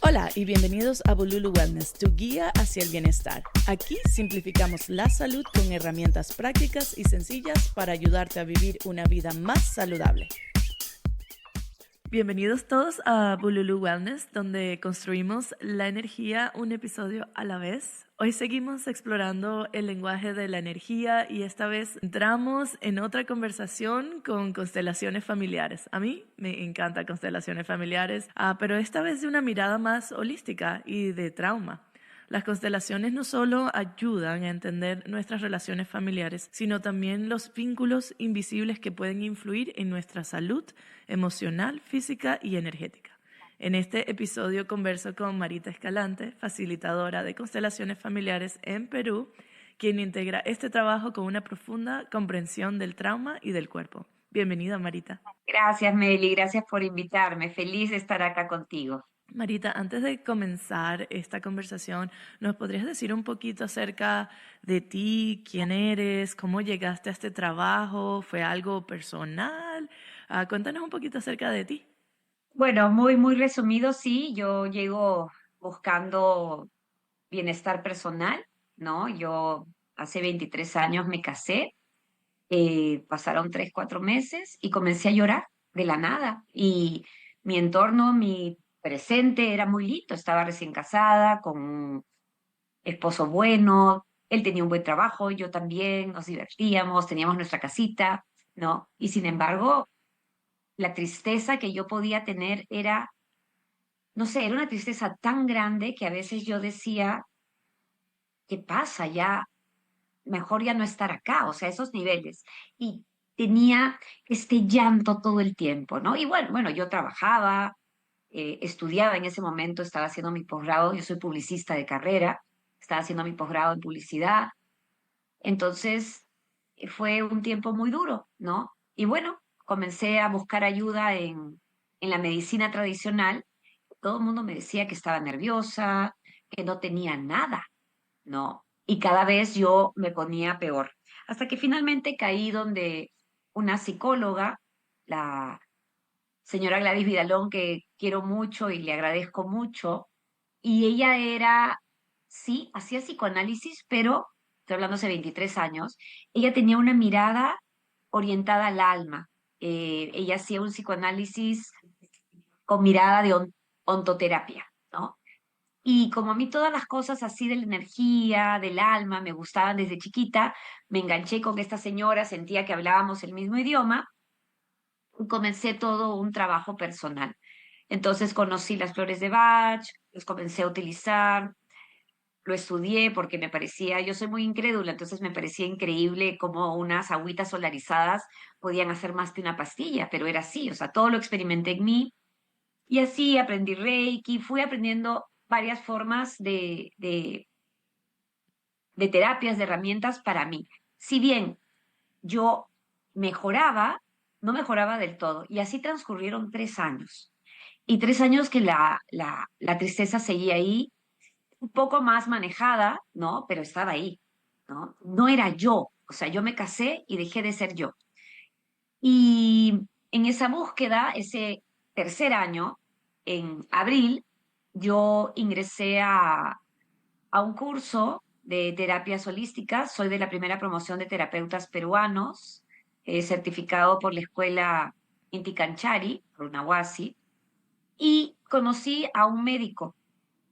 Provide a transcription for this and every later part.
Hola y bienvenidos a Bululu Wellness, tu guía hacia el bienestar. Aquí simplificamos la salud con herramientas prácticas y sencillas para ayudarte a vivir una vida más saludable. Bienvenidos todos a Bululu Wellness, donde construimos la energía un episodio a la vez. Hoy seguimos explorando el lenguaje de la energía y esta vez entramos en otra conversación con constelaciones familiares. A mí me encantan constelaciones familiares, pero esta vez de una mirada más holística y de trauma. Las constelaciones no solo ayudan a entender nuestras relaciones familiares, sino también los vínculos invisibles que pueden influir en nuestra salud emocional, física y energética. En este episodio converso con Marita Escalante, facilitadora de constelaciones familiares en Perú, quien integra este trabajo con una profunda comprensión del trauma y del cuerpo. Bienvenida, Marita. Gracias, Meli, gracias por invitarme. Feliz de estar acá contigo. Marita, antes de comenzar esta conversación, ¿nos podrías decir un poquito acerca de ti, quién eres, cómo llegaste a este trabajo? ¿Fue algo personal? Cuéntanos un poquito acerca de ti. Bueno, muy resumido, sí, yo llego buscando bienestar personal, ¿no? Yo hace 23 años me casé, pasaron 3, 4 meses y comencé a llorar de la nada. Y mi entorno, mi presente era muy lindo, estaba recién casada, con un esposo bueno, él tenía un buen trabajo, yo también, nos divertíamos, teníamos nuestra casita, ¿no? Y sin embargo, la tristeza que yo podía tener era, no sé, era una tristeza tan grande que a veces yo decía, ¿qué pasa? Ya, mejor ya no estar acá, o sea, esos niveles. Y tenía este llanto todo el tiempo, ¿no? Y bueno, yo trabajaba, estudiaba en ese momento, estaba haciendo mi posgrado, yo soy publicista de carrera, estaba haciendo mi posgrado en publicidad, entonces fue un tiempo muy duro, ¿no? Y bueno, comencé a buscar ayuda en la medicina tradicional. Todo el mundo me decía que estaba nerviosa, que no tenía nada, ¿no? Y cada vez yo me ponía peor. Hasta que finalmente caí donde una psicóloga, la señora Gladys Vidalón, que quiero mucho y le agradezco mucho, y ella era, sí, hacía psicoanálisis, pero, estoy hablando hace 23 años, ella tenía una mirada orientada al alma. Ella hacía un psicoanálisis con mirada de ontoterapia, ¿no? Y como a mí todas las cosas así de la energía, del alma, me gustaban desde chiquita, me enganché con esta señora, sentía que hablábamos el mismo idioma y comencé todo un trabajo personal. Entonces conocí las flores de Bach, los comencé a utilizar, lo estudié porque me parecía, yo soy muy incrédula, entonces me parecía increíble cómo unas agüitas solarizadas podían hacer más que una pastilla, pero era así, o sea, todo lo experimenté en mí y así aprendí Reiki, fui aprendiendo varias formas de terapias, de herramientas para mí. Si bien yo mejoraba, no mejoraba del todo. Y así transcurrieron 3 años. Y 3 años que la tristeza seguía ahí, un poco más manejada, ¿no? Pero estaba ahí, ¿no? No era yo. O sea, yo me casé y dejé de ser yo. Y en esa búsqueda, ese tercer año, en abril, yo ingresé a un curso de terapias holísticas. Soy de la primera promoción de terapeutas peruanos, certificado por la escuela Inti Canchari, por Unawasi, y conocí a un médico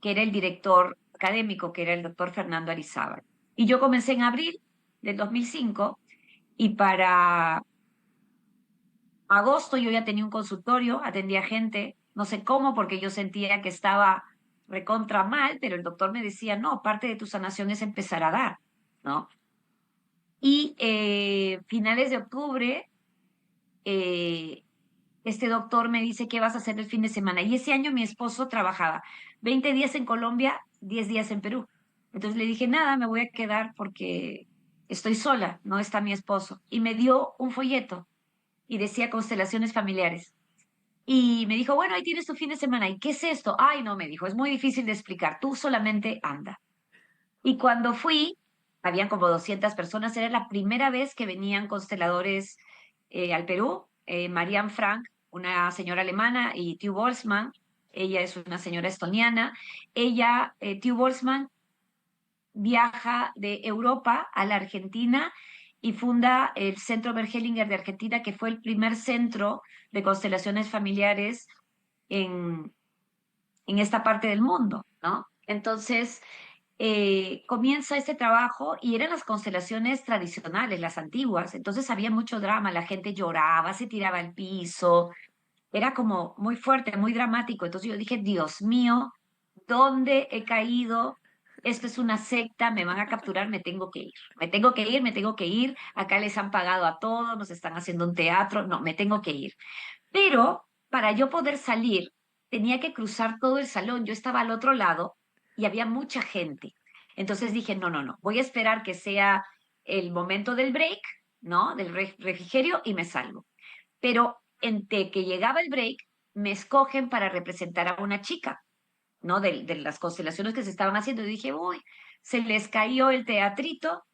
que era el director académico, que era el doctor Fernando Arizábal. Y yo comencé en abril del 2005 y para agosto yo ya tenía un consultorio, atendía gente, no sé cómo, porque yo sentía que estaba recontra mal, pero el doctor me decía, no, parte de tu sanación es empezar a dar, ¿no? Y finales de octubre, eh, este doctor me dice, ¿qué vas a hacer el fin de semana? Y ese año mi esposo trabajaba 20 días en Colombia, 10 días en Perú. Entonces le dije, nada, me voy a quedar porque estoy sola, no está mi esposo. Y me dio un folleto y decía constelaciones familiares. Y me dijo, bueno, ahí tienes tu fin de semana. ¿Y qué es esto? Ay, no, me dijo, es muy difícil de explicar. Tú solamente anda. Y cuando fui, habían como 200 personas. Era la primera vez que venían consteladores al Perú. Marianne Frank, una señora alemana, y Theo Boltzmann. ella es una señora estoniana. Ella, Theo Boltzmann, viaja de Europa a la Argentina y funda el Centro Bergelinger de Argentina, que fue el primer centro de constelaciones familiares en, en esta parte del mundo, ¿no? Entonces, comienza este trabajo y eran las constelaciones tradicionales, las antiguas. Entonces había mucho drama, la gente lloraba, se tiraba al piso, era como muy fuerte, muy dramático. Entonces yo dije, Dios mío, ¿dónde he caído? Esto es una secta, me van a capturar, me tengo que ir. Me tengo que ir, me tengo que ir. Acá les han pagado a todos, nos están haciendo un teatro. No, me tengo que ir. Pero para yo poder salir, tenía que cruzar todo el salón. Yo estaba al otro lado y había mucha gente. Entonces dije, no, no, no, voy a esperar que sea el momento del break, ¿no? Del refrigerio y me salgo. Pero entre que llegaba el break, me escogen para representar a una chica, ¿no? De las constelaciones que se estaban haciendo. Y dije, uy, se les cayó el teatrito.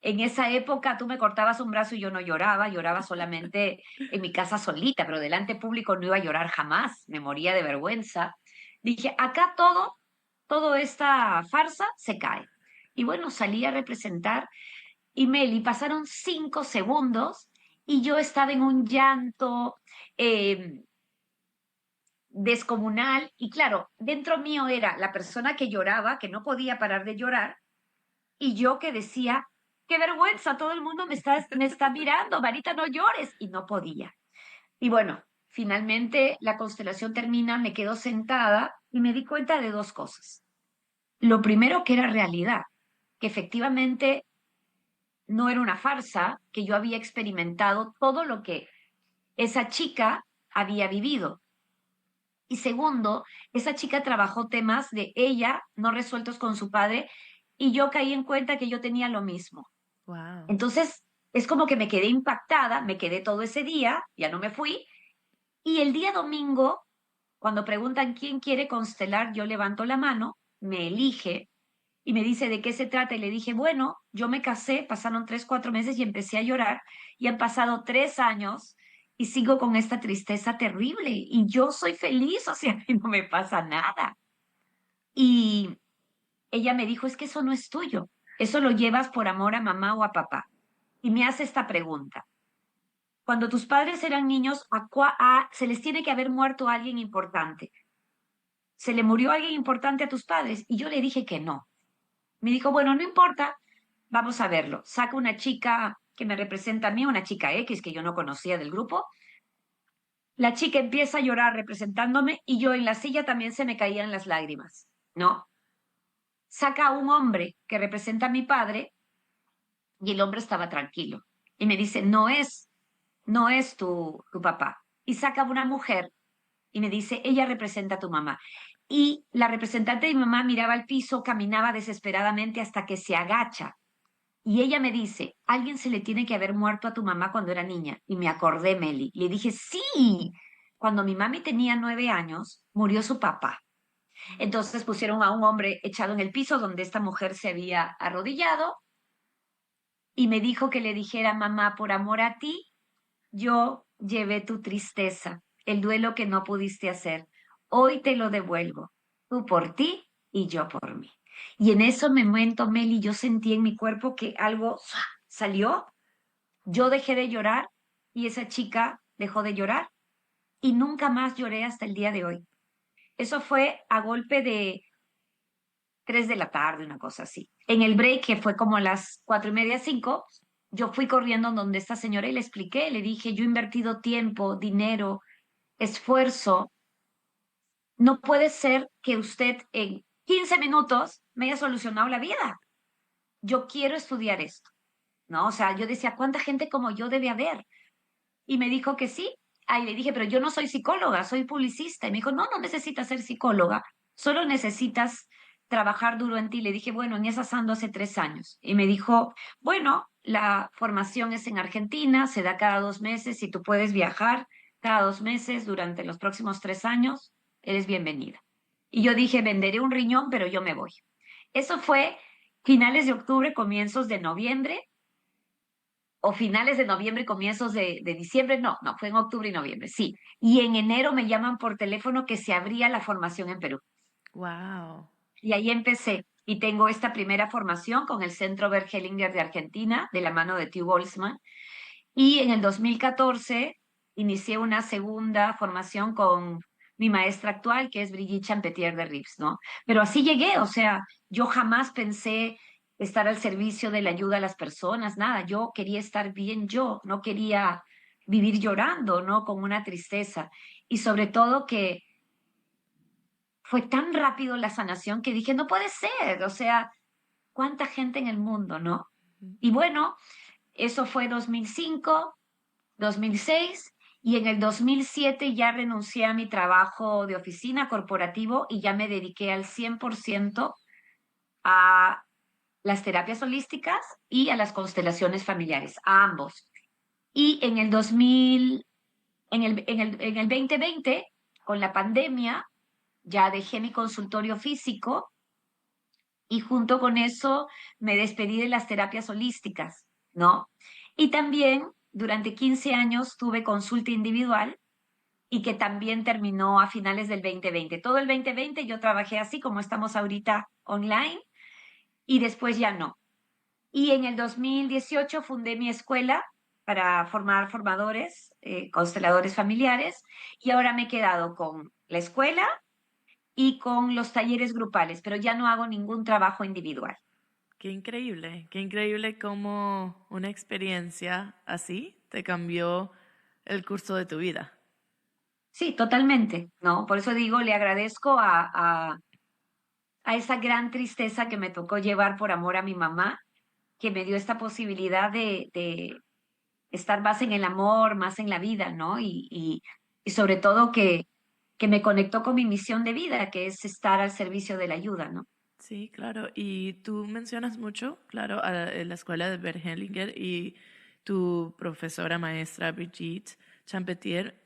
En esa época tú me cortabas un brazo y yo no lloraba, lloraba solamente en mi casa solita, pero delante público no iba a llorar jamás, me moría de vergüenza. Dije, acá todo esta farsa se cae. Y bueno, salí a representar y Meli, pasaron 5 segundos y yo estaba en un llanto eh, descomunal y claro, dentro mío era la persona que lloraba, que no podía parar de llorar y yo que decía, qué vergüenza, todo el mundo me está mirando, Marita, no llores y no podía. Y bueno, finalmente la constelación termina, me quedo sentada y me di cuenta de dos cosas. Lo primero que era realidad, que efectivamente no era una farsa, que yo había experimentado todo lo que esa chica había vivido. Y segundo, esa chica trabajó temas de ella no resueltos con su padre y yo caí en cuenta que yo tenía lo mismo. Wow. Entonces, es como que me quedé impactada, me quedé todo ese día, ya no me fui. Y el día domingo, cuando preguntan quién quiere constelar, yo levanto la mano, me elige y me dice de qué se trata. Y le dije, bueno, yo me casé, pasaron 3, 4 meses y empecé a llorar. Y han pasado 3 años y sigo con esta tristeza terrible. Y yo soy feliz, o sea, a mí no me pasa nada. Y ella me dijo, es que eso no es tuyo. Eso lo llevas por amor a mamá o a papá. Y me hace esta pregunta. Cuando tus padres eran niños, se les tiene que haber muerto alguien importante. ¿Se le murió alguien importante a tus padres? Y yo le dije que no. Me dijo, bueno, no importa, vamos a verlo. Saca una chica que me representa a mí, una chica X que yo no conocía del grupo. La chica empieza a llorar representándome y yo en la silla también se me caían las lágrimas, ¿no? Saca a un hombre que representa a mi padre y el hombre estaba tranquilo. Y me dice, no es tu papá. Y saca a una mujer y me dice, ella representa a tu mamá. Y la representante de mi mamá miraba al piso, caminaba desesperadamente hasta que se agacha. Y ella me dice, alguien se le tiene que haber muerto a tu mamá cuando era niña. Y me acordé, Meli. Le dije, sí, cuando mi mami tenía 9 años, murió su papá. Entonces pusieron a un hombre echado en el piso donde esta mujer se había arrodillado y me dijo que le dijera, mamá, por amor a ti, yo llevé tu tristeza, el duelo que no pudiste hacer. Hoy te lo devuelvo, tú por ti y yo por mí. Y en ese momento, Meli, yo sentí en mi cuerpo que algo salió. Yo dejé de llorar y esa chica dejó de llorar y nunca más lloré hasta el día de hoy. Eso fue a golpe de 3 de la tarde, una cosa así. En el break, que fue como las 4:30, 5, yo fui corriendo donde esta señora y le expliqué, le dije, yo he invertido tiempo, dinero, esfuerzo. No puede ser que usted en 15 minutos me haya solucionado la vida. Yo quiero estudiar esto, ¿no? O sea, yo decía, ¿cuánta gente como yo debe haber? Y me dijo que sí. Ahí le dije, pero yo no soy psicóloga, soy publicista. Y me dijo, no, no necesitas ser psicóloga, solo necesitas trabajar duro en ti. Le dije, bueno, en esas ando hace 3 años. Y me dijo, bueno, la formación es en Argentina, se da cada 2 meses y tú puedes viajar cada 2 meses durante los próximos 3 años, eres bienvenida. Y yo dije, venderé un riñón, pero yo me voy. Eso fue finales de octubre, comienzos de noviembre. o finales de noviembre, comienzos de diciembre, no, fue en octubre y noviembre, sí. Y en enero me llaman por teléfono que se abría la formación en Perú. Wow. Y ahí empecé. Y tengo esta primera formación con el Centro Bert Hellinger de Argentina, de la mano de Theo Boltzmann. Y en el 2014 inicié una segunda formación con mi maestra actual, que es Brigitte Champetier de Rips, ¿no? Pero así llegué, o sea, yo jamás pensé estar al servicio de la ayuda a las personas, nada, yo quería estar bien yo, no quería vivir llorando, ¿no? Con una tristeza. Y sobre todo que fue tan rápido la sanación que dije, no puede ser, o sea, ¿cuánta gente en el mundo, no? Y bueno, eso fue 2005, 2006, y en el 2007 ya renuncié a mi trabajo de oficina corporativo y ya me dediqué al 100% a las terapias holísticas y a las constelaciones familiares, a ambos. Y en el 2000, en el 2020, con la pandemia, ya dejé mi consultorio físico y junto con eso me despedí de las terapias holísticas, ¿no? Y también durante 15 años tuve consulta individual y que también terminó a finales del 2020. Todo el 2020 yo trabajé así como estamos ahorita online y después ya no. Y en el 2018 fundé mi escuela para formar formadores, consteladores familiares, y ahora me he quedado con la escuela y con los talleres grupales, pero ya no hago ningún trabajo individual. Qué increíble cómo una experiencia así te cambió el curso de tu vida. Sí, totalmente, ¿no? Por eso digo, le agradezco a esa gran tristeza que me tocó llevar por amor a mi mamá, que me dio esta posibilidad de estar más en el amor, más en la vida, ¿no? Y sobre todo que me conectó con mi misión de vida, que es estar al servicio de la ayuda, ¿no? Sí, claro. Y tú mencionas mucho, claro, la escuela de Bert Hellinger y tu profesora maestra Brigitte Champetier.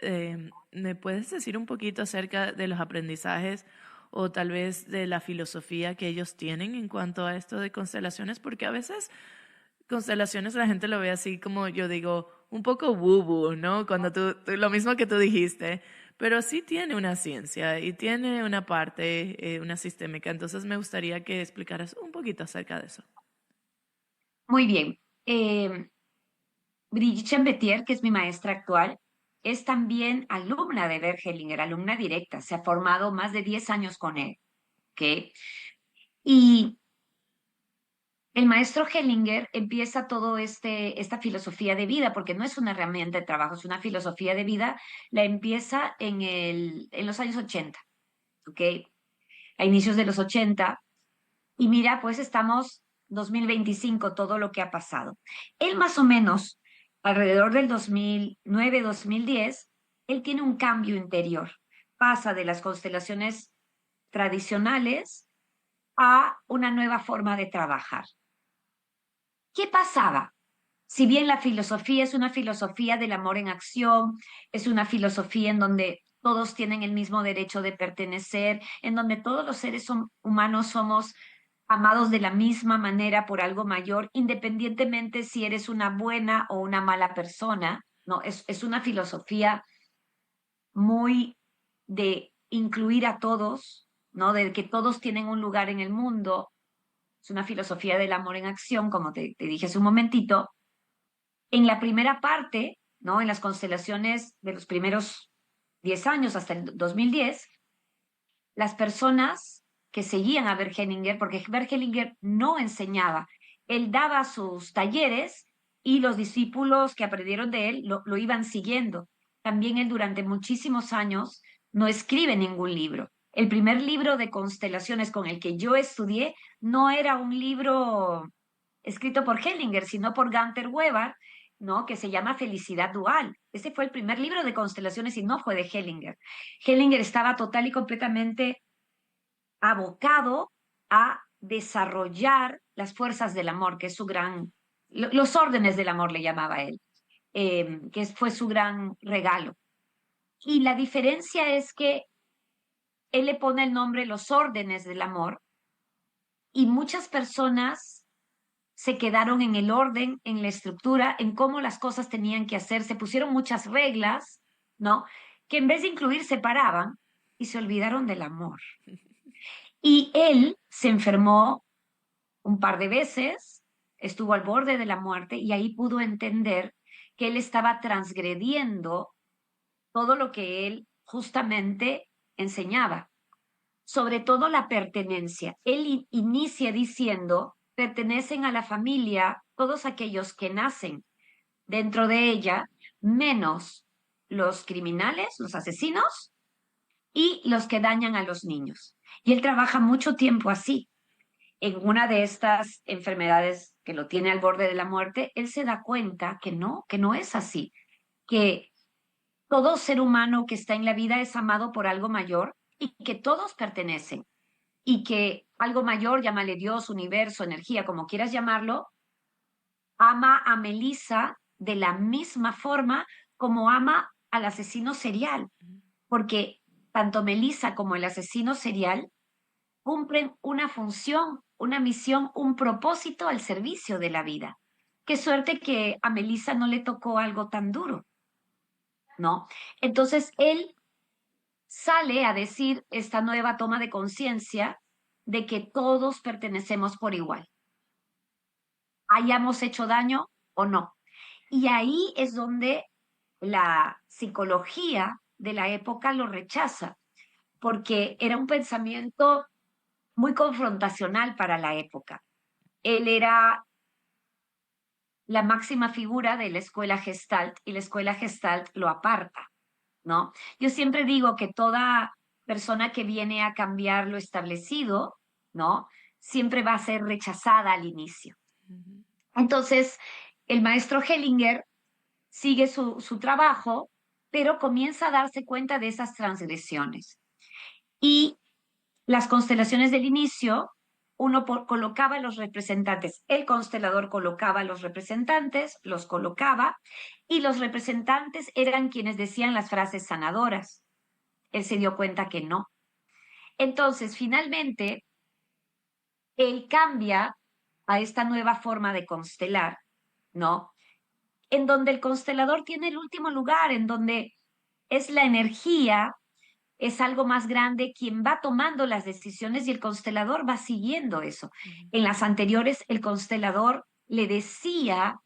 ¿Me puedes decir un poquito acerca de los aprendizajes o tal vez de la filosofía que ellos tienen en cuanto a esto de constelaciones? Porque a veces constelaciones la gente lo ve así como yo digo, un poco woo-woo, ¿no? Cuando lo mismo que tú dijiste, pero sí tiene una ciencia y tiene una parte, una sistémica. Entonces me gustaría que explicaras un poquito acerca de eso. Muy bien. Brigitte Chambetier, que es mi maestra actual, es también alumna de Bert Hellinger, alumna directa. Se ha formado más de 10 años con él, ¿ok? Y el maestro Hellinger empieza todo esta filosofía de vida, porque no es una herramienta de trabajo, es una filosofía de vida, la empieza en los años 80, ¿ok? A inicios de los 80. Y mira, pues estamos 2025, todo lo que ha pasado. Él más o menos, alrededor del 2009, 2010, él tiene un cambio interior. Pasa de las constelaciones tradicionales a una nueva forma de trabajar. ¿Qué pasaba? Si bien la filosofía es una filosofía del amor en acción, es una filosofía en donde todos tienen el mismo derecho de pertenecer, en donde todos los seres humanos somos amados de la misma manera por algo mayor, independientemente si eres una buena o una mala persona, ¿no? Es una filosofía muy de incluir a todos, ¿no? De que todos tienen un lugar en el mundo. Es una filosofía del amor en acción, como te dije hace un momentito. En la primera parte, ¿no? En las constelaciones de los primeros 10 años hasta el 2010, las personas que seguían a Bert Hellinger, porque Bert Hellinger no enseñaba, él daba sus talleres y los discípulos que aprendieron de él lo iban siguiendo. También él durante muchísimos años no escribe ningún libro. El primer libro de constelaciones con el que yo estudié no era un libro escrito por Hellinger, sino por Gunther Weber, ¿no? Que se llama Felicidad Dual. Ese fue el primer libro de constelaciones y no fue de Hellinger. Hellinger estaba total y completamente abocado a desarrollar las fuerzas del amor, que es su gran, los órdenes del amor le llamaba él, que fue su gran regalo. Y la diferencia es que él le pone el nombre los órdenes del amor y muchas personas se quedaron en el orden, en la estructura, en cómo las cosas tenían que hacer. Se pusieron muchas reglas, ¿no? Que en vez de incluir separaban y se olvidaron del amor. Y él se enfermó un par de veces, estuvo al borde de la muerte y ahí pudo entender que él estaba transgrediendo todo lo que él justamente enseñaba, sobre todo la pertenencia. Él inicia diciendo, pertenecen a la familia todos aquellos que nacen dentro de ella, menos los criminales, los asesinos y los que dañan a los niños. Y él trabaja mucho tiempo así. En una de estas enfermedades que lo tiene al borde de la muerte, él se da cuenta que no es así, que todo ser humano que está en la vida es amado por algo mayor y que todos pertenecen y que algo mayor, llámale Dios, universo, energía, como quieras llamarlo, ama a Melissa de la misma forma como ama al asesino serial, porque tanto Melissa como el asesino serial cumplen una función, una misión, un propósito al servicio de la vida. Qué suerte que a Melissa no le tocó algo tan duro, ¿no? Entonces él sale a decir esta nueva toma de conciencia de que todos pertenecemos por igual, hayamos hecho daño o no. Y ahí es donde la psicología de la época lo rechaza, porque era un pensamiento muy confrontacional para la época. Él era la máxima figura de la escuela Gestalt y la escuela Gestalt lo aparta, ¿no? Yo siempre digo que toda persona que viene a cambiar lo establecido, ¿no? Siempre va a ser rechazada al inicio. Entonces, el maestro Hellinger sigue su trabajo, pero comienza a darse cuenta de esas transgresiones. Y las constelaciones del inicio, colocaba los representantes, el constelador colocaba los representantes, los colocaba, y los representantes eran quienes decían las frases sanadoras. Él se dio cuenta que no. Entonces, finalmente, él cambia a esta nueva forma de constelar, ¿no? En donde el constelador tiene el último lugar, en donde es la energía, es algo más grande quien va tomando las decisiones y el constelador va siguiendo eso. En las anteriores, el constelador le decía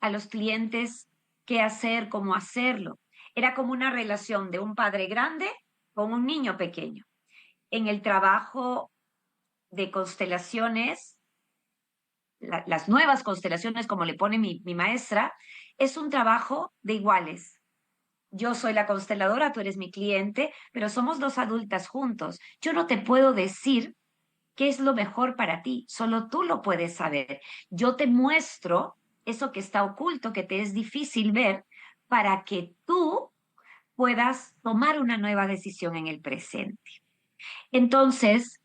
a los clientes qué hacer, cómo hacerlo. Era como una relación de un padre grande con un niño pequeño. En el trabajo de constelaciones, las nuevas constelaciones, como le pone mi maestra, es un trabajo de iguales. Yo soy la consteladora, tú eres mi cliente, pero somos dos adultas juntos. Yo no te puedo decir qué es lo mejor para ti, solo tú lo puedes saber. Yo te muestro eso que está oculto, que te es difícil ver, para que tú puedas tomar una nueva decisión en el presente. Entonces,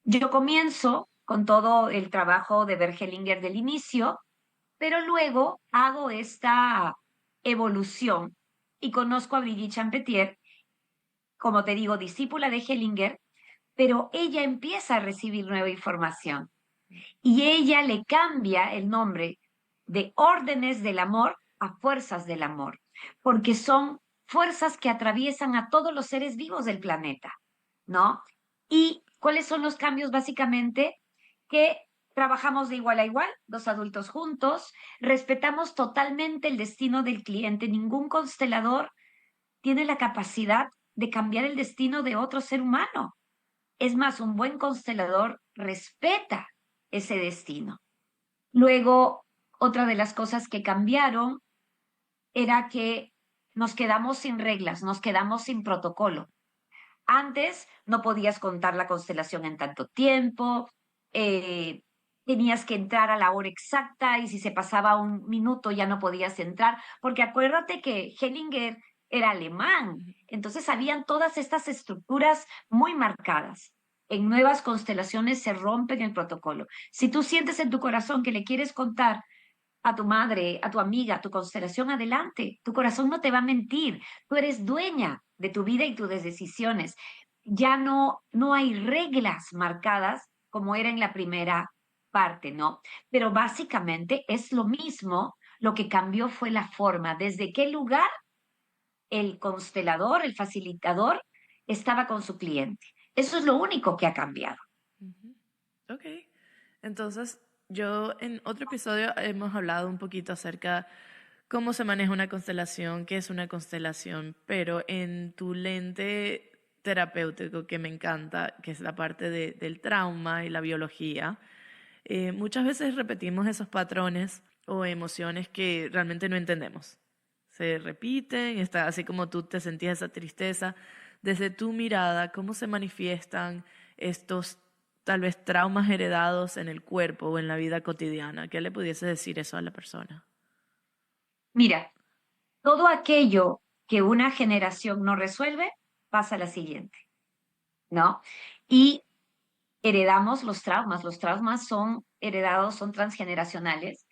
yo comienzo con todo el trabajo de Bergelinger del inicio, pero luego hago esta evolución y conozco a Brigitte Champetier, como te digo, discípula de Hellinger, pero ella empieza a recibir nueva información y ella le cambia el nombre de órdenes del amor a fuerzas del amor, porque son fuerzas que atraviesan a todos los seres vivos del planeta, ¿no? ¿Y cuáles son los cambios básicamente? Que trabajamos de igual a igual, dos adultos juntos, respetamos totalmente el destino del cliente, ningún constelador tiene la capacidad de cambiar el destino de otro ser humano. Es más, un buen constelador respeta ese destino. Luego, otra de las cosas que cambiaron era que nos quedamos sin reglas, nos quedamos sin protocolo. Antes no podías contar la constelación en tanto tiempo, tenías que entrar a la hora exacta y si se pasaba un minuto ya no podías entrar, porque acuérdate que Hellinger era alemán, entonces habían todas estas estructuras muy marcadas. En nuevas constelaciones se rompen el protocolo. Si tú sientes en tu corazón que le quieres contar a tu madre, a tu amiga, a tu constelación, adelante. Tu corazón no te va a mentir. Tú eres dueña de tu vida y tus decisiones. Ya no hay reglas marcadas como era en la primera parte, ¿no? Pero básicamente es lo mismo, lo que cambió fue la forma, desde qué lugar el constelador, el facilitador, estaba con su cliente. Eso es lo único que ha cambiado. Ujú. Ok. Entonces, yo en otro episodio hemos hablado un poquito acerca cómo se maneja una constelación, qué es una constelación, pero en tu lente terapéutico que me encanta, que es la parte del trauma y la biología, muchas veces repetimos esos patrones o emociones que realmente no entendemos. Se repiten, está así como tú te sentías esa tristeza. Desde tu mirada, ¿cómo se manifiestan estos tal vez traumas heredados en el cuerpo o en la vida cotidiana? ¿Qué le pudiese decir eso a la persona? Mira, todo aquello que una generación no resuelve, pasa a la siguiente, ¿no? Y heredamos los traumas. Los traumas son heredados, son transgeneracionales.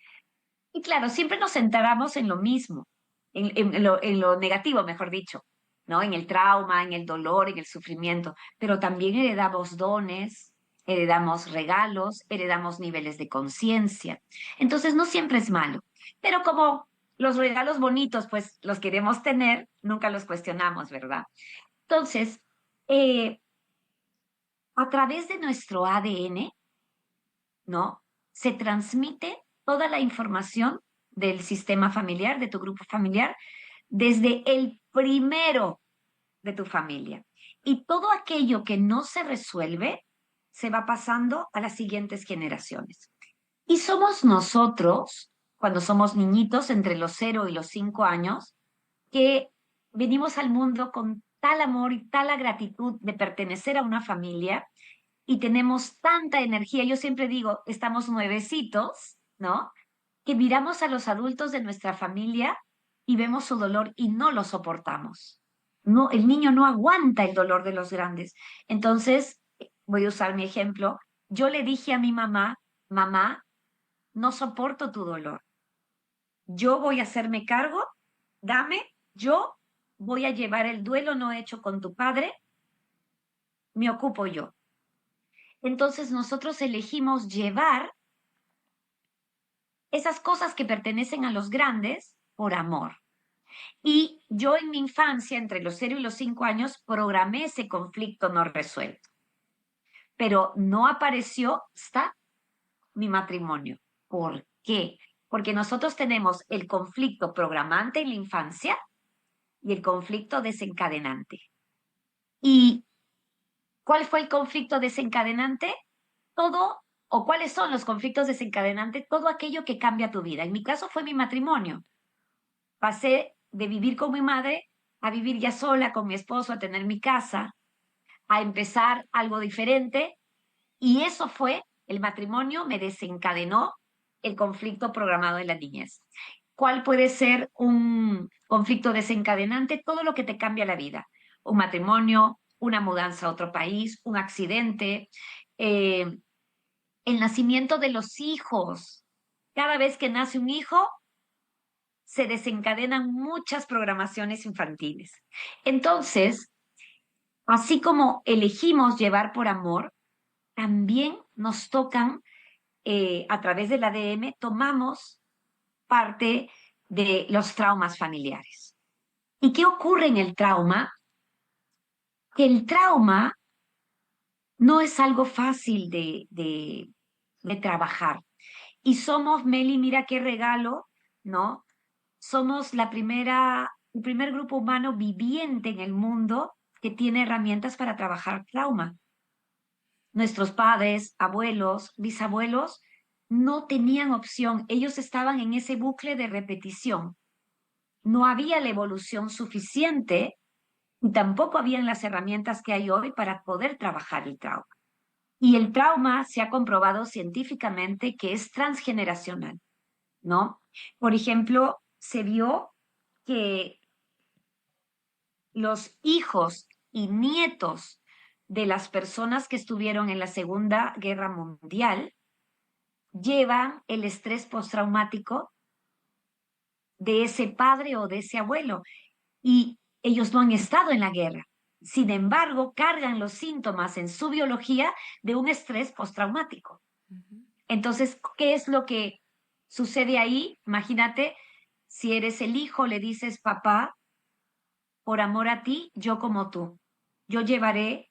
Y claro, siempre nos centramos en lo mismo, en lo negativo, mejor dicho, ¿no? En el trauma, en el dolor, en el sufrimiento. Pero también heredamos dones, heredamos regalos, heredamos niveles de conciencia. Entonces, no siempre es malo. Pero como los regalos bonitos, pues los queremos tener, nunca los cuestionamos, ¿verdad? Entonces, eh, a través de nuestro ADN, ¿no? Se transmite toda la información del sistema familiar, de tu grupo familiar, desde el primero de tu familia. Y todo aquello que no se resuelve se va pasando a las siguientes generaciones. Y somos nosotros, cuando somos niñitos entre los 0 y los 5 años, que venimos al mundo con tal amor y tal gratitud de pertenecer a una familia y tenemos tanta energía. Yo siempre digo, estamos nuevecitos, ¿no? Que miramos a los adultos de nuestra familia y vemos su dolor y no lo soportamos. No, el niño no aguanta el dolor de los grandes. Entonces, voy a usar mi ejemplo. Yo le dije a mi mamá, mamá, no soporto tu dolor. Yo voy a hacerme cargo, dame, yo voy a llevar el duelo no hecho con tu padre, me ocupo yo. Entonces nosotros elegimos llevar esas cosas que pertenecen a los grandes por amor. Y yo en mi infancia, entre los 0 y los 5 años, programé ese conflicto no resuelto, pero no apareció hasta mi matrimonio. ¿Por qué? Porque nosotros tenemos el conflicto programante en la infancia y el conflicto desencadenante. ¿Y cuál fue el conflicto desencadenante? Todo, o cuáles son los conflictos desencadenantes, todo aquello que cambia tu vida. En mi caso fue mi matrimonio. Pasé de vivir con mi madre a vivir ya sola con mi esposo, a tener mi casa, a empezar algo diferente. Y eso fue, el matrimonio me desencadenó el conflicto programado en la niñez. ¿Cuál puede ser un conflicto desencadenante? Todo lo que te cambia la vida. Un matrimonio, una mudanza a otro país, un accidente, eh, el nacimiento de los hijos. Cada vez que nace un hijo, se desencadenan muchas programaciones infantiles. Entonces, así como elegimos llevar por amor, también nos tocan, a través del ADM, tomamos parte de los traumas familiares. ¿Y qué ocurre en el trauma? Que el trauma no es algo fácil de trabajar. Y somos, Meli, mira qué regalo, ¿no? Somos el primer grupo humano viviente en el mundo que tiene herramientas para trabajar trauma. Nuestros padres, abuelos, bisabuelos no tenían opción. Ellos estaban en ese bucle de repetición. No había la evolución suficiente y tampoco habían las herramientas que hay hoy para poder trabajar el trauma. Y el trauma se ha comprobado científicamente que es transgeneracional, ¿no? Por ejemplo, se vio que los hijos y nietos de las personas que estuvieron en la Segunda Guerra Mundial llevan el estrés postraumático de ese padre o de ese abuelo y ellos no han estado en la guerra. Sin embargo, cargan los síntomas en su biología de un estrés postraumático. Entonces, ¿qué es lo que sucede ahí? Imagínate, si eres el hijo, le dices, papá, por amor a ti, yo como tú. Yo llevaré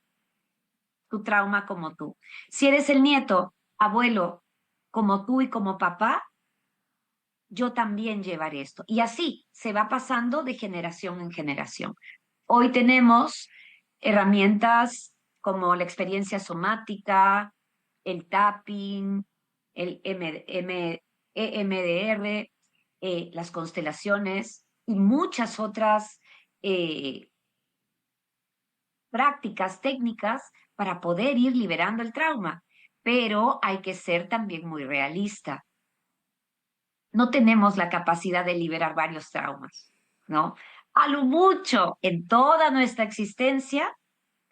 tu trauma como tú. Si eres el nieto, abuelo, como tú y como papá, yo también llevaré esto. Y así se va pasando de generación en generación. Hoy tenemos herramientas como la experiencia somática, el tapping, el EMDR, las constelaciones y muchas otras eh, prácticas, técnicas para poder ir liberando el trauma. Pero hay que ser también muy realista. No tenemos la capacidad de liberar varios traumas, ¿no? A lo mucho, en toda nuestra existencia,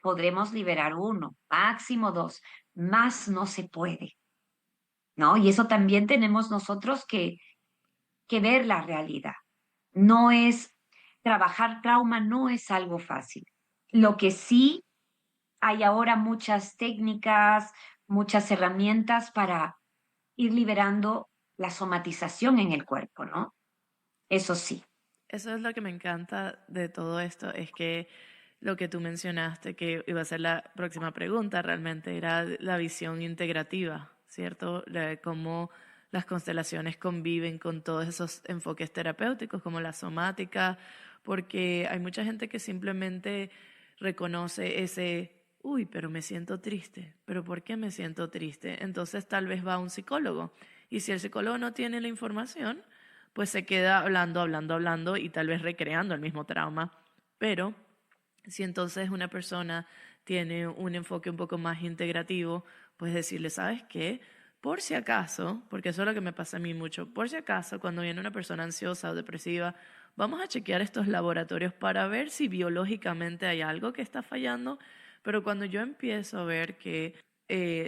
podremos liberar uno, máximo dos, más no se puede, ¿no? Y eso también tenemos nosotros que ver la realidad. No es, trabajar trauma no es algo fácil. Lo que sí hay ahora muchas técnicas, muchas herramientas para ir liberando la somatización en el cuerpo, ¿no? Eso sí. Eso es lo que me encanta de todo esto, es que lo que tú mencionaste, que iba a ser la próxima pregunta, realmente era la visión integrativa, ¿cierto? Cómo las constelaciones conviven con todos esos enfoques terapéuticos, como la somática, porque hay mucha gente que simplemente reconoce ese, uy, pero me siento triste, pero ¿por qué me siento triste? Entonces tal vez va a un psicólogo, y si el psicólogo no tiene la información, pues se queda hablando, hablando, hablando y tal vez recreando el mismo trauma. Pero si entonces una persona tiene un enfoque un poco más integrativo, pues decirle, ¿sabes qué? Por si acaso, porque eso es lo que me pasa a mí mucho, por si acaso cuando viene una persona ansiosa o depresiva, vamos a chequear estos laboratorios para ver si biológicamente hay algo que está fallando, pero cuando yo empiezo a ver que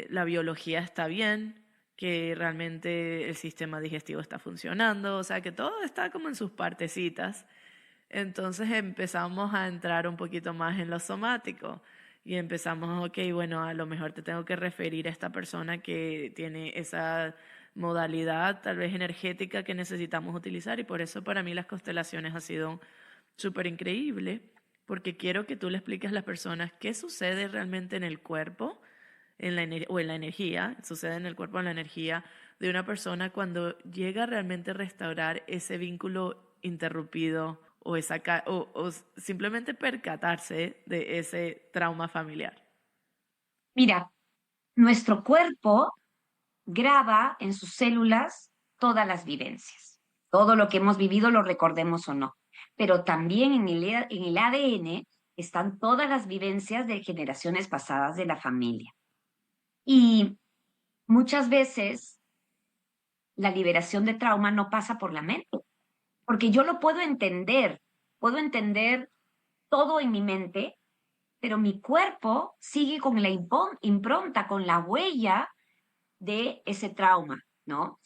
la biología está bien, que realmente el sistema digestivo está funcionando, o sea, que todo está como en sus partecitas, entonces empezamos a entrar un poquito más en lo somático y empezamos, ok, bueno, a lo mejor te tengo que referir a esta persona que tiene esa modalidad tal vez energética que necesitamos utilizar y por eso para mí las constelaciones ha sido súper increíble porque quiero que tú le expliques a las personas qué sucede realmente en el cuerpo o en la energía, sucede en el cuerpo, en la energía de una persona cuando llega realmente a restaurar ese vínculo interrumpido o, o simplemente percatarse de ese trauma familiar. Mira, nuestro cuerpo graba en sus células todas las vivencias. Todo lo que hemos vivido, lo recordemos o no. Pero también en el ADN están todas las vivencias de generaciones pasadas de la familia. Y muchas veces la liberación de trauma no pasa por la mente, porque yo lo puedo entender todo en mi mente, pero mi cuerpo sigue con la impronta, con la huella de ese trauma, ¿no?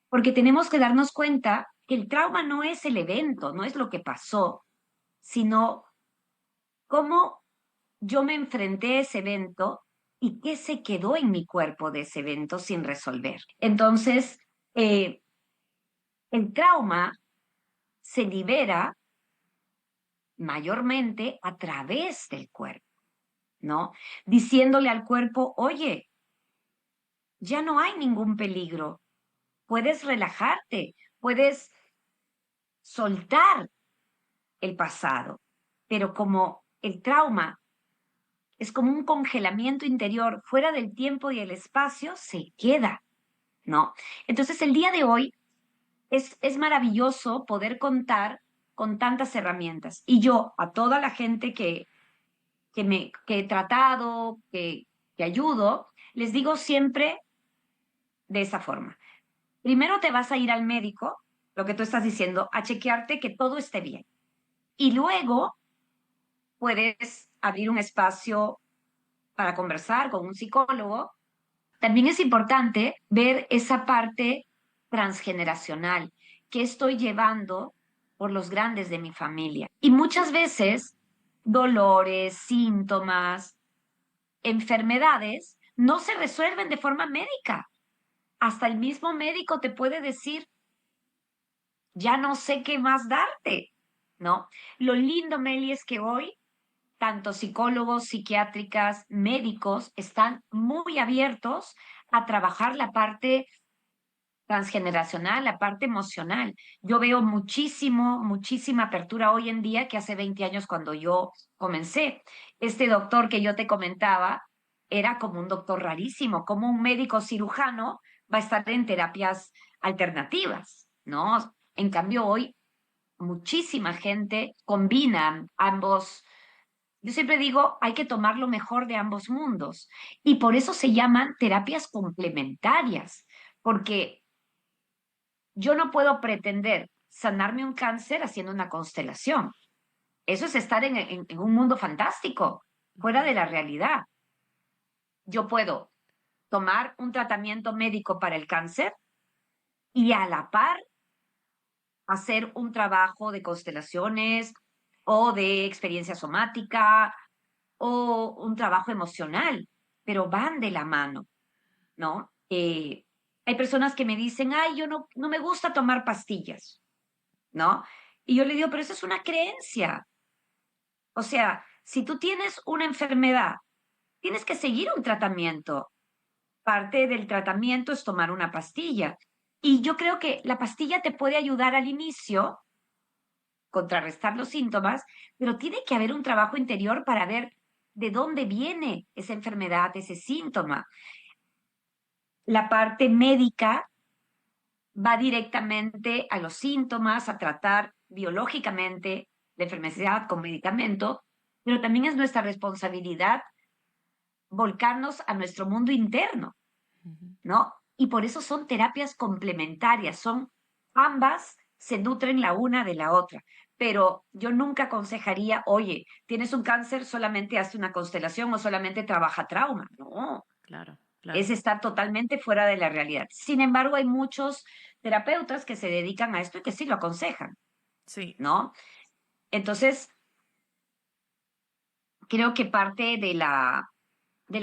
Porque tenemos que darnos cuenta que el trauma no es el evento, no es lo que pasó, sino cómo yo me enfrenté a ese evento y qué se quedó en mi cuerpo de ese evento sin resolver. Entonces, el trauma se libera mayormente a través del cuerpo, ¿no? Diciéndole al cuerpo, oye, ya no hay ningún peligro, puedes relajarte, puedes soltar el pasado, pero como el trauma es como un congelamiento interior fuera del tiempo y el espacio, se queda, ¿no? Entonces el día de hoy es maravilloso poder contar con tantas herramientas. Y yo, a toda la gente que he tratado, que ayudo, les digo siempre de esa forma. Primero te vas a ir al médico, lo que tú estás diciendo, a chequearte que todo esté bien. Y luego puedes abrir un espacio para conversar con un psicólogo. También es importante ver esa parte transgeneracional que estoy llevando por los grandes de mi familia. Y muchas veces dolores, síntomas, enfermedades no se resuelven de forma médica. hasta el mismo médico te puede decir, ya no sé qué más darte, ¿no? Lo lindo, Meli, es que hoy tanto psicólogos, psiquiátricas, médicos están muy abiertos a trabajar la parte transgeneracional, la parte emocional. Yo veo muchísima apertura hoy en día que hace 20 años cuando yo comencé. Este doctor que yo te comentaba era como un doctor rarísimo, como un médico cirujano va a estar en terapias alternativas, ¿no? En cambio, hoy muchísima gente combina ambos. Yo siempre digo, hay que tomar lo mejor de ambos mundos y por eso se llaman terapias complementarias, porque yo no puedo pretender sanarme un cáncer haciendo una constelación. Eso es estar en un mundo fantástico, fuera de la realidad. Yo puedo tomar un tratamiento médico para el cáncer y a la par hacer un trabajo de constelaciones o de experiencia somática o un trabajo emocional, pero van de la mano, ¿no? Hay personas que me dicen, ay, yo no me gusta tomar pastillas, ¿no? Y yo le digo, pero eso es una creencia. O sea, si tú tienes una enfermedad, tienes que seguir un tratamiento. Parte del tratamiento es tomar una pastilla. Y yo creo que la pastilla te puede ayudar al inicio, contrarrestar los síntomas, pero tiene que haber un trabajo interior para ver de dónde viene esa enfermedad, ese síntoma. La parte médica va directamente a los síntomas, a tratar biológicamente la enfermedad con medicamento, pero también es nuestra responsabilidad volcarnos a nuestro mundo interno, Ujú. ¿no? Y por eso son terapias complementarias, son ambas se nutren la una de la otra. Pero yo nunca aconsejaría, oye, tienes un cáncer, solamente hazte una constelación o solamente trabaja trauma. No, Claro, es claro. estar totalmente fuera de la realidad. Sin embargo, hay muchos terapeutas que se dedican a esto y que sí lo aconsejan, Sí. ¿no? Entonces, creo que parte de la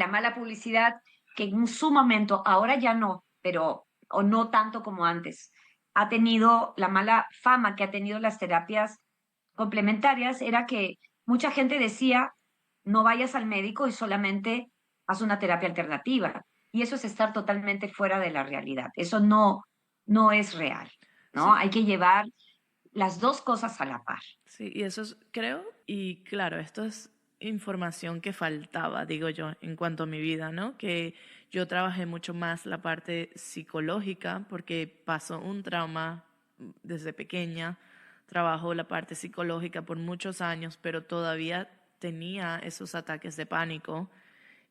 mala publicidad, que en su momento, ahora ya no, pero, o no tanto como antes, ha tenido la mala fama que ha tenido las terapias complementarias, era que mucha gente decía, no vayas al médico y solamente haz una terapia alternativa. Y eso es estar totalmente fuera de la realidad. Eso no es real, ¿no? Sí, Hay que llevar las dos cosas a la par. sí, y eso es, creo, y claro, esto es información que faltaba, digo yo, en cuanto a mi vida, ¿no? Que yo trabajé mucho más la parte psicológica porque pasó un trauma desde pequeña, trabajo la parte psicológica por muchos años, pero todavía tenía esos ataques de pánico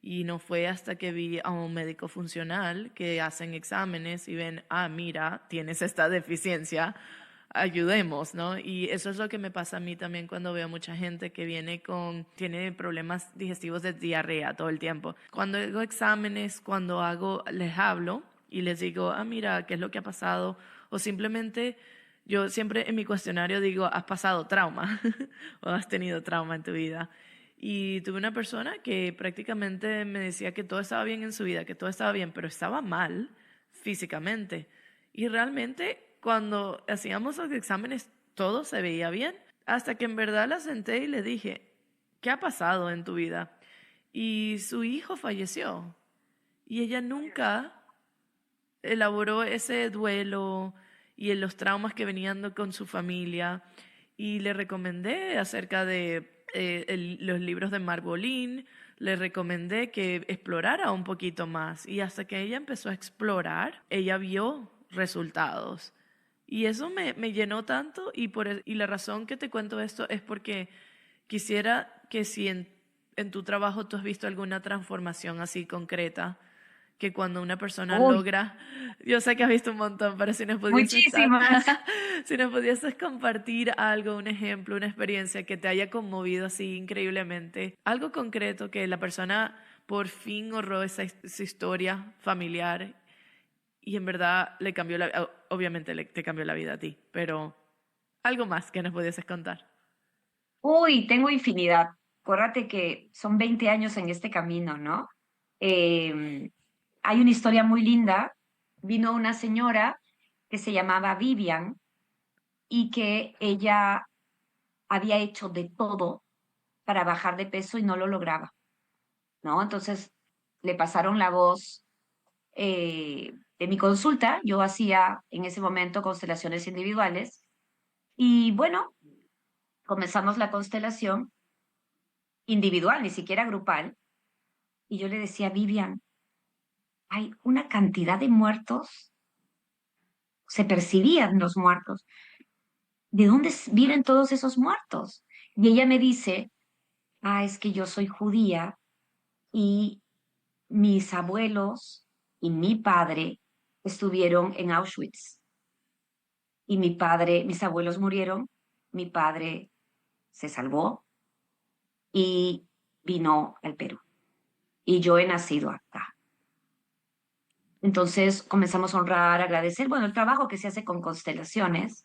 y no fue hasta que vi a un médico funcional que hacen exámenes y ven, ah, mira, tienes esta deficiencia, ayudemos, ¿no? Y eso es lo que me pasa a mí también cuando veo mucha gente que tiene problemas digestivos de diarrea todo el tiempo. Cuando hago exámenes, les hablo y les digo, ah, mira, ¿qué es lo que ha pasado? O simplemente, yo siempre en mi cuestionario digo, ¿has pasado trauma? ¿O has tenido trauma en tu vida? Y tuve una persona que prácticamente me decía que todo estaba bien en su vida, que todo estaba bien, pero estaba mal físicamente. Y realmente cuando hacíamos los exámenes todo se veía bien, hasta que en verdad la senté y le dije, ¿qué ha pasado en tu vida? Y su hijo falleció. Y ella nunca elaboró ese duelo y en los traumas que venían con su familia. Y le recomendé acerca de los libros de Margolin, le recomendé que explorara un poquito más. Y hasta que ella empezó a explorar, ella vio resultados. Y eso me llenó tanto y la razón que te cuento esto es porque quisiera que si en tu trabajo tú has visto alguna transformación así concreta, que cuando una persona Uy, logra, yo sé que has visto un montón, pero si nos pudieses, muchísimas. si nos pudieses compartir algo, un ejemplo, una experiencia que te haya conmovido así increíblemente, algo concreto que la persona por fin honró esa historia familiar y en verdad le cambió obviamente te cambió la vida a ti, pero algo más que nos pudieses contar. Uy, tengo infinidad. Acuérdate que son 20 años en este camino, ¿no? Eh, Hay una historia muy linda. vino una señora que se llamaba Vivian y que ella había hecho de todo para bajar de peso y no lo lograba, ¿no? Entonces le pasaron la voz de mi consulta. Yo hacía en ese momento constelaciones individuales y bueno, comenzamos la constelación individual, ni siquiera grupal, y yo le decía, Vivian, hay una cantidad de muertos, se percibían los muertos. ¿De dónde vienen todos esos muertos? Y ella me dice, es que yo soy judía y mis abuelos y mi padre estuvieron en Auschwitz. Y mis abuelos murieron, mi padre se salvó y vino al Perú. Y yo he nacido acá. Entonces comenzamos a honrar, agradecer, bueno, el trabajo que se hace con constelaciones.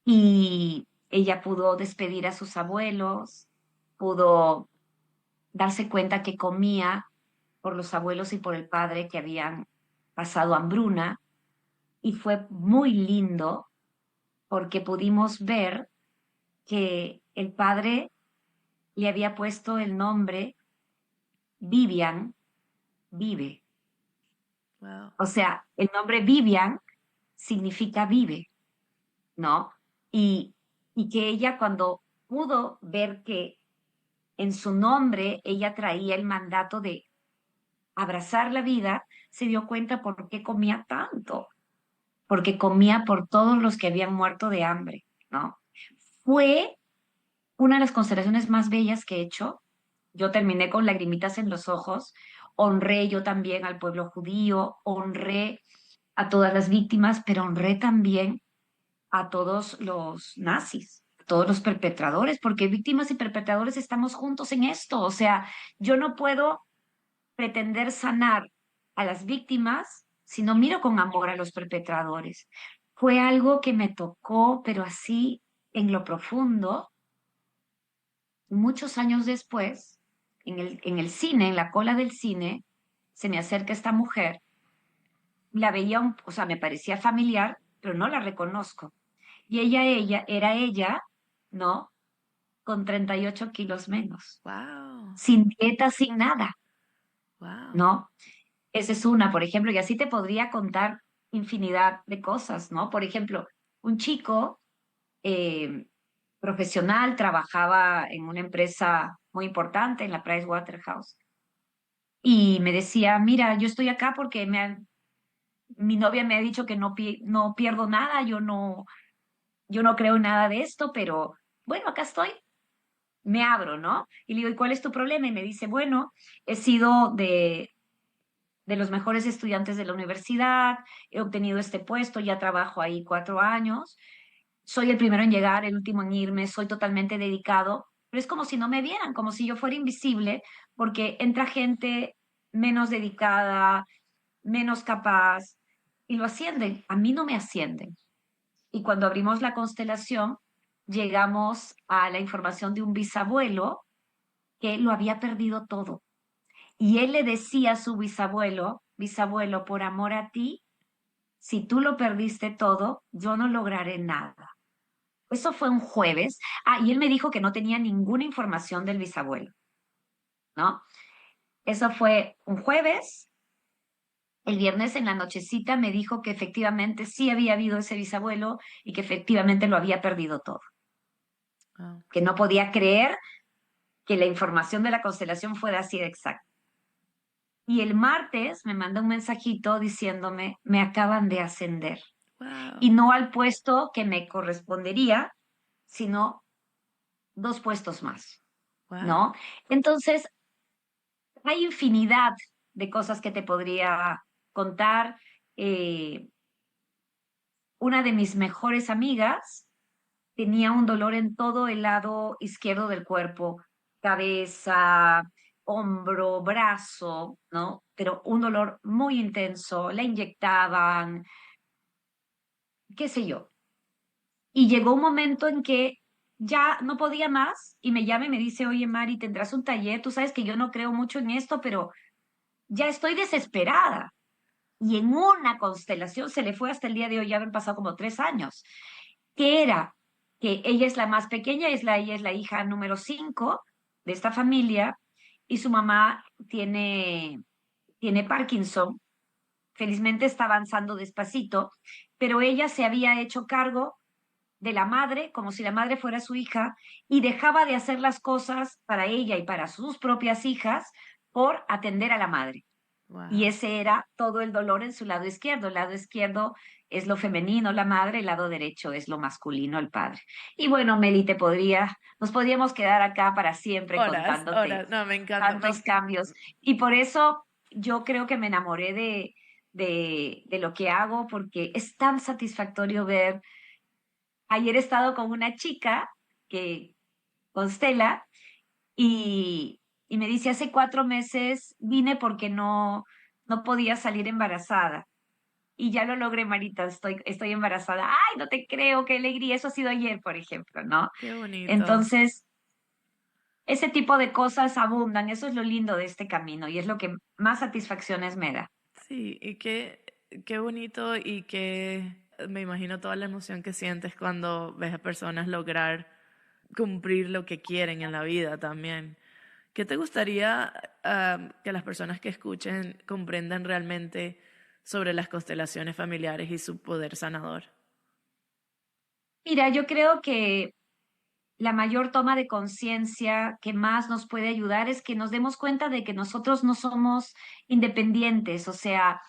Y ella pudo despedir a sus abuelos, pudo darse cuenta que comía por los abuelos y por el padre que habían pasado hambruna. Y fue muy lindo porque pudimos ver que el padre le había puesto el nombre Vivian, vive. Wow. O sea, el nombre Vivian significa vive, ¿no? Y, y que ella cuando pudo ver que en su nombre ella traía el mandato de abrazar la vida, se dio cuenta por qué comía tanto, porque comía por todos los que habían muerto de hambre, ¿no? Fue una de las constelaciones más bellas que he hecho. Yo terminé con lagrimitas en los ojos, honré yo también al pueblo judío, honré a todas las víctimas, pero honré también a todos los nazis, a todos los perpetradores, porque víctimas y perpetradores estamos juntos en esto. O sea, yo no puedo pretender sanar a las víctimas si no miro con amor a los perpetradores. Fue algo que me tocó, pero así en lo profundo. Muchos años después, en el cine, en la cola del cine, se me acerca esta mujer, la veía, o sea, me parecía familiar, pero no la reconozco. Y era ella, ¿no? Con 38 kilos menos, Wow. sin dieta, sin nada, Wow. ¿no? Esa es una, por ejemplo, y así te podría contar infinidad de cosas, ¿no? Por ejemplo, un chico eh, profesional trabajaba en una empresa muy importante, en la Price Waterhouse, y me decía, mira, yo estoy acá porque mi novia me ha dicho que no pierdo nada, yo no creo en nada de esto, pero bueno, acá estoy, me abro, ¿no? Y le digo, ¿y cuál es tu problema? Y me dice, bueno, he sido de los mejores estudiantes de la universidad, he obtenido este puesto, ya trabajo ahí 4 años, soy el primero en llegar, el último en irme, soy totalmente dedicado, pero es como si no me vieran, como si yo fuera invisible, porque entra gente menos dedicada, menos capaz, y lo ascienden. A mí no me ascienden. Y cuando abrimos la constelación, llegamos a la información de un bisabuelo que lo había perdido todo. Y él le decía a su bisabuelo, bisabuelo, por amor a ti, si tú lo perdiste todo, yo no lograré nada. Eso fue un jueves. Y él me dijo que no tenía ninguna información del bisabuelo, ¿no? Eso fue un jueves. El viernes en la nochecita me dijo que efectivamente sí había habido ese bisabuelo y que efectivamente lo había perdido todo, Wow. que no podía creer que la información de la constelación fuera así de exacta. Y el martes me manda un mensajito diciéndome, me acaban de ascender. Wow. Y no al puesto que me correspondería, sino 2 puestos más, Wow. ¿no? Entonces, hay infinidad de cosas que te podría contar. Eh, una de mis mejores amigas tenía un dolor en todo el lado izquierdo del cuerpo, cabeza, hombro, brazo, ¿no? Pero un dolor muy intenso, la inyectaban, qué sé yo. Y llegó un momento en que ya no podía más y me llama y me dice, oye, Mari, tendrás un taller, tú sabes que yo no creo mucho en esto, pero ya estoy desesperada. y en una constelación se le fue hasta el día de hoy, ya habían pasado como 3 años, que era que ella es la más pequeña, ella es la hija número 5 de esta familia, y su mamá tiene Parkinson. Felizmente está avanzando despacito, pero ella se había hecho cargo de la madre, como si la madre fuera su hija, y dejaba de hacer las cosas para ella y para sus propias hijas por atender a la madre. Y Wow. ese era todo el dolor en su lado izquierdo. El lado izquierdo es lo femenino, la madre, el lado derecho es lo masculino, el padre. Y bueno, Meli, nos podríamos quedar acá para siempre Horas, contándote horas. No, me encanta. tantos cambios. Y por eso yo creo que me enamoré de lo que hago, porque es tan satisfactorio ver. Ayer he estado con una chica que constela y me dice, hace 4 meses vine porque no podía salir embarazada. Y ya lo logré, Marita, estoy embarazada. Ay, no te creo, qué alegría. Eso ha sido ayer, por ejemplo, ¿no? Qué bonito. Entonces, ese tipo de cosas abundan. Eso es lo lindo de este camino y es lo que más satisfacciones me da. Sí, y qué bonito y que me imagino toda la emoción que sientes cuando ves a personas lograr cumplir lo que quieren en la vida también. ¿Qué te gustaría que las personas que escuchen comprendan realmente sobre las constelaciones familiares y su poder sanador? Mira, yo creo que la mayor toma de conciencia que más nos puede ayudar es que nos demos cuenta de que nosotros no somos independientes, o sea,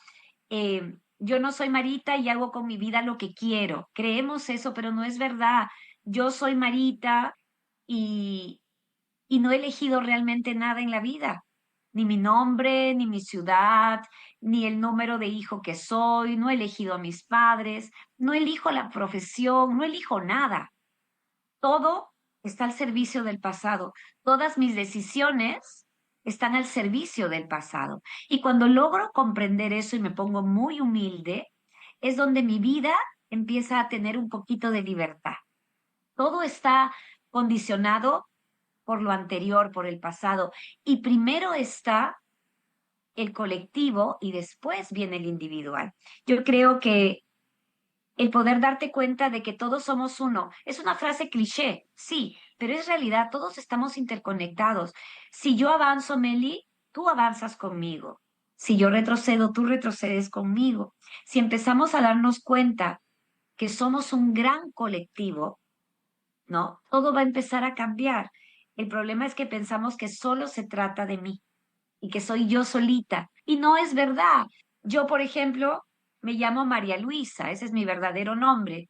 yo no soy Marita y hago con mi vida lo que quiero. Creemos eso, pero no es verdad. Yo soy Marita y, y no he elegido realmente nada en la vida, ni mi nombre, ni mi ciudad, ni el número de hijo que soy, no he elegido a mis padres, no elijo la profesión, no elijo nada. Todo está al servicio del pasado. Todas mis decisiones están al servicio del pasado. Y cuando logro comprender eso y me pongo muy humilde, es donde mi vida empieza a tener un poquito de libertad. Todo está condicionado por lo anterior, por el pasado. Y primero está el colectivo y después viene el individual. Yo creo que el poder darte cuenta de que todos somos uno. Es una frase cliché, sí, pero es realidad, todos estamos interconectados. Si yo avanzo, Meli, tú avanzas conmigo. Si yo retrocedo, tú retrocedes conmigo. Si empezamos a darnos cuenta que somos un gran colectivo, ¿no? Todo va a empezar a cambiar. El problema es que pensamos que solo se trata de mí y que soy yo solita. Y no es verdad. Yo, por ejemplo, me llamo María Luisa, ese es mi verdadero nombre.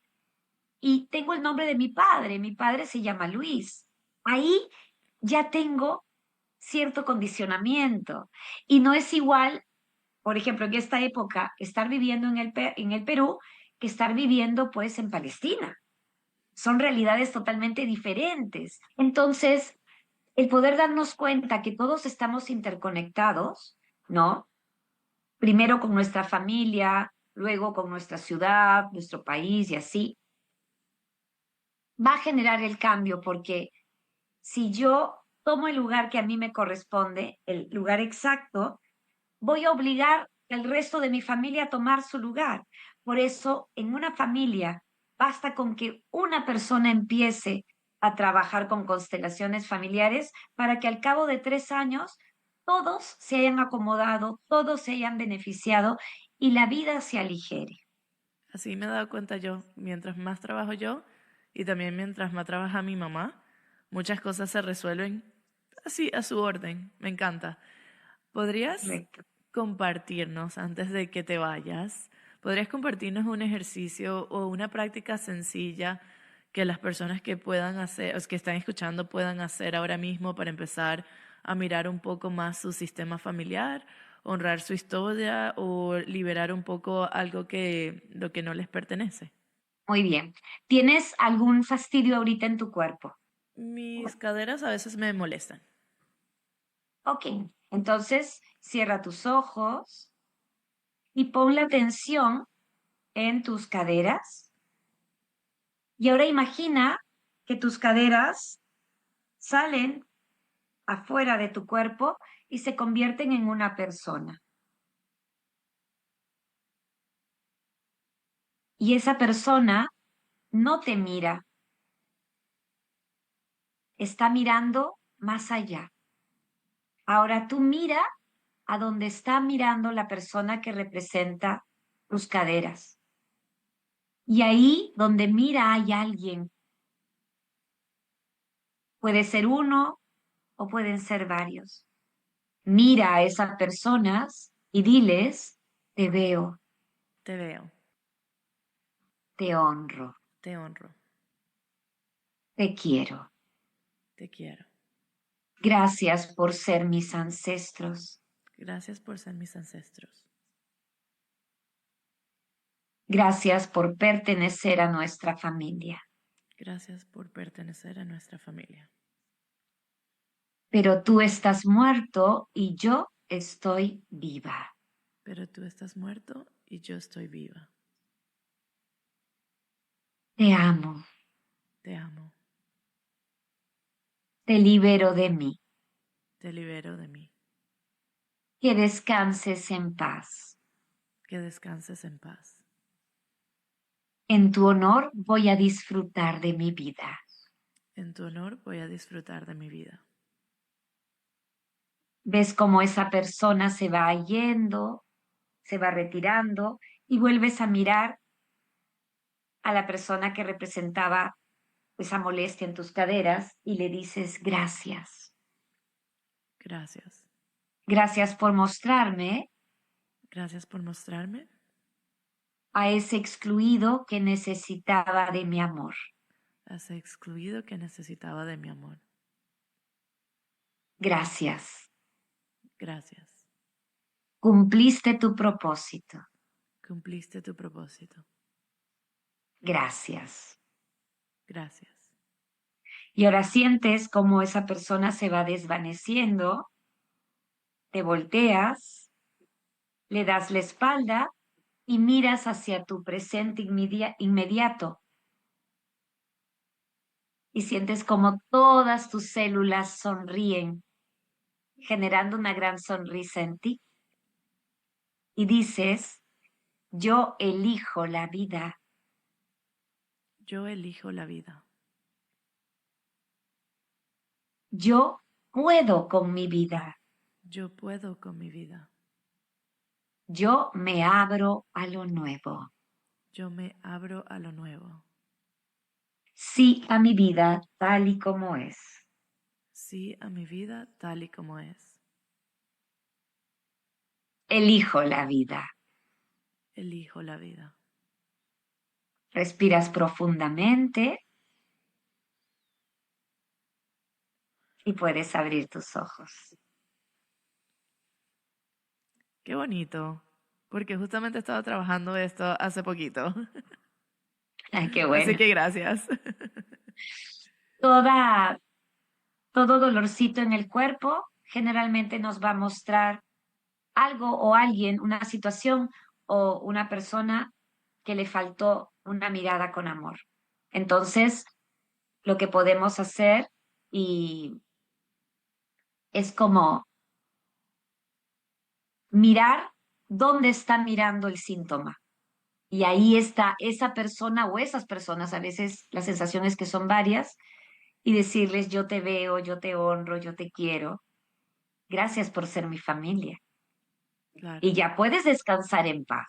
Y tengo el nombre de mi padre se llama Luis. Ahí ya tengo cierto condicionamiento. Y no es igual, por ejemplo, en esta época, estar viviendo en el Perú que estar viviendo pues en Palestina. Son realidades totalmente diferentes. Entonces, el poder darnos cuenta que todos estamos interconectados, ¿no? Primero con nuestra familia, luego con nuestra ciudad, nuestro país y así, va a generar el cambio porque si yo tomo el lugar que a mí me corresponde, el lugar exacto, voy a obligar al resto de mi familia a tomar su lugar. Por eso, en una familia, basta con que una persona empiece a trabajar con constelaciones familiares para que al cabo de 3 años todos se hayan acomodado, todos se hayan beneficiado y la vida se aligere. Así me he dado cuenta yo, mientras más trabajo yo y también mientras más trabaja mi mamá, muchas cosas se resuelven así a su orden. Me encanta. ¿Podrías Correcto. compartirnos, antes de que te vayas, podrías compartirnos un ejercicio o una práctica sencilla que las personas que puedan hacer, o que están escuchando puedan hacer ahora mismo para empezar a mirar un poco más su sistema familiar, honrar su historia o liberar un poco algo que lo que no les pertenece? Muy bien. ¿Tienes algún fastidio ahorita en tu cuerpo? Mis caderas a veces me molestan. Ok, entonces cierra tus ojos y pon la atención en tus caderas. Y ahora imagina que tus caderas salen afuera de tu cuerpo y se convierten en una persona. y esa persona no te mira, está mirando más allá. Ahora tú mira a donde está mirando la persona que representa tus caderas. Y ahí donde mira hay alguien. Puede ser uno o pueden ser varios. Mira a esas personas y diles, te veo, Te veo, te honro, te honro, te quiero. te quiero. Gracias por ser mis ancestros. Gracias por ser mis ancestros. Gracias por pertenecer a nuestra familia. Gracias por pertenecer a nuestra familia. Pero tú estás muerto y yo estoy viva. Pero tú estás muerto y yo estoy viva. Te amo, Te amo. te libero de mí. Te libero de mí. Que descanses en paz. Que descanses en paz. En tu honor voy a disfrutar de mi vida. En tu honor voy a disfrutar de mi vida. Ves cómo esa persona se va yendo, se va retirando y vuelves a mirar a la persona que representaba esa molestia en tus caderas y le dices gracias. Gracias. Gracias por mostrarme Gracias por mostrarme a ese excluido que necesitaba de mi amor. a ese excluido que necesitaba de mi amor. Gracias. Gracias. Cumpliste tu propósito. Cumpliste tu propósito. Gracias. Gracias. Y ahora sientes cómo esa persona se va desvaneciendo, te volteas, le das la espalda y miras hacia tu presente inmediato y sientes como todas tus células sonríen, generando una gran sonrisa en ti. Y dices, yo elijo la vida. Yo elijo la vida. Yo puedo con mi vida. Yo puedo con mi vida. Yo me abro a lo nuevo. Yo me abro a lo nuevo. Sí a mi vida tal y como es. Sí a mi vida tal y como es. Elijo la vida. Elijo la vida. Respiras profundamente y puedes abrir tus ojos. Qué bonito, porque justamente estaba trabajando esto hace poquito. Ay, qué Así bueno. que gracias. Toda, todo dolorcito en el cuerpo generalmente nos va a mostrar algo o alguien, una situación o una persona que le faltó una mirada con amor. Entonces, lo que podemos hacer y es como mirar dónde está mirando el síntoma. Y ahí está esa persona o esas personas, a veces la sensación es que son varias, y decirles, yo te veo, yo te honro, yo te quiero. Gracias por ser mi familia. Claro, Y ya puedes descansar en paz.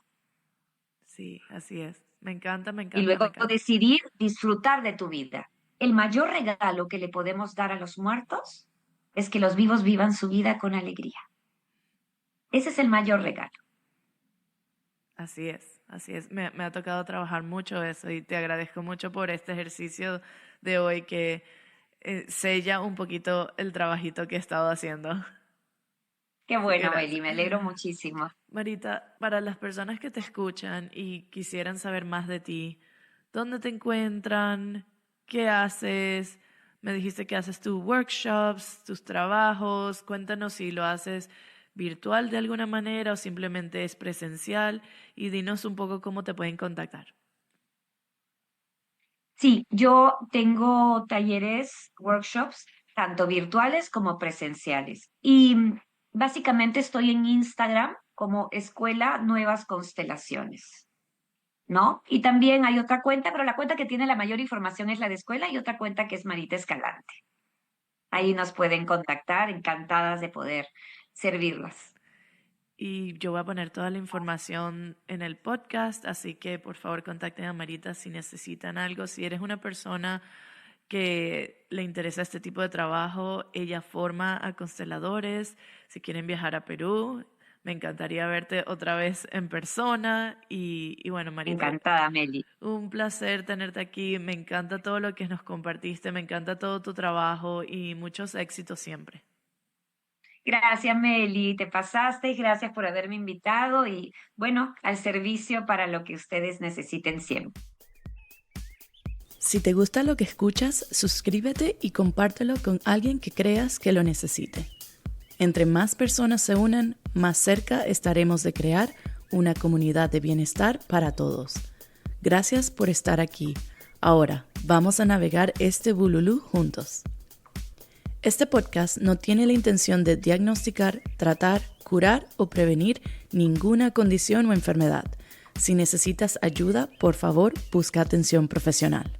sí, así es. Me encanta, me Y encanta, me luego encanta. decidir disfrutar de tu vida. El mayor regalo que le podemos dar a los muertos es que los vivos vivan su vida con alegría. Ese es el mayor regalo. Así es, así es. Me ha tocado trabajar mucho eso y te agradezco mucho por este ejercicio de hoy que sella un poquito el trabajito que he estado haciendo. Qué Así que bueno, gracias. Meli, me alegro muchísimo. Marita, para las personas que te escuchan y quisieran saber más de ti, ¿dónde te encuentran? ¿Qué haces? Me dijiste que haces tus workshops, tus trabajos. Cuéntanos si lo haces virtual de alguna manera o simplemente es presencial y dinos un poco cómo te pueden contactar. Sí, yo tengo talleres, workshops, tanto virtuales como presenciales. Y básicamente estoy en Instagram como Escuela Nuevas Constelaciones. ¿no? Y también hay otra cuenta, pero la cuenta que tiene la mayor información es la de escuela y otra cuenta que es Marita Escalante. Ahí nos pueden contactar, encantadas de poder servirlas. Y yo voy a poner toda la información en el podcast, así que por favor contacten a Marita si necesitan algo. Si eres una persona que le interesa este tipo de trabajo, ella forma a consteladores. Si quieren viajar a Perú, me encantaría verte otra vez en persona. Y bueno, Marita, Encantada, Meli. un placer tenerte aquí. Me encanta todo lo que nos compartiste, me encanta todo tu trabajo y muchos éxitos siempre. Gracias, Meli, te pasaste y gracias por haberme invitado y bueno, al servicio para lo que ustedes necesiten siempre. Si te gusta lo que escuchas, suscríbete y compártelo con alguien que creas que lo necesite. Entre más personas se unan, más cerca estaremos de crear una comunidad de bienestar para todos. Gracias por estar aquí. Ahora, vamos a navegar este bululú juntos. Este podcast no tiene la intención de diagnosticar, tratar, curar o prevenir ninguna condición o enfermedad. Si necesitas ayuda, por favor, busca atención profesional.